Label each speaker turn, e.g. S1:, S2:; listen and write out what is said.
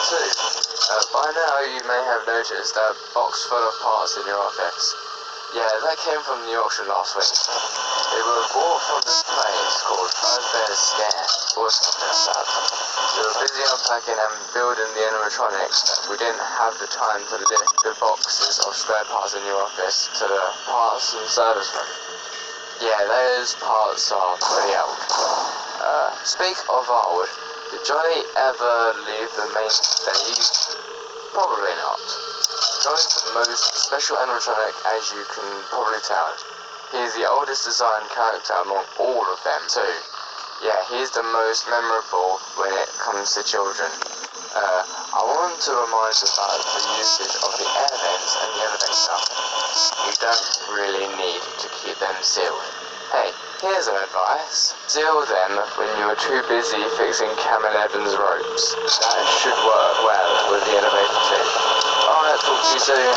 S1: too. By now you may have noticed that box full of parts in your office. Yeah, that came from the auction last week. They were bought from this place called Fazbear's Scare, or something like that. We were busy unpacking and building the animatronics that we didn't have the time to lift the boxes of spare parts in your office to the parts and service room. Yeah, those parts are pretty old. Speak of old, did Johnny ever leave the main stage? Probably not. Johnny's the most special animatronic, as you can probably tell. He's the oldest designed character among all of them too. Yeah, he's the most memorable when it comes to children. I want to remind you about the usage of the air vents and the elevator. You don't really need to keep them sealed. Hey, here's an advice. Seal them when you're too busy fixing Camel Evans' ropes. That should work well with the elevator too. Alright, talk to you soon.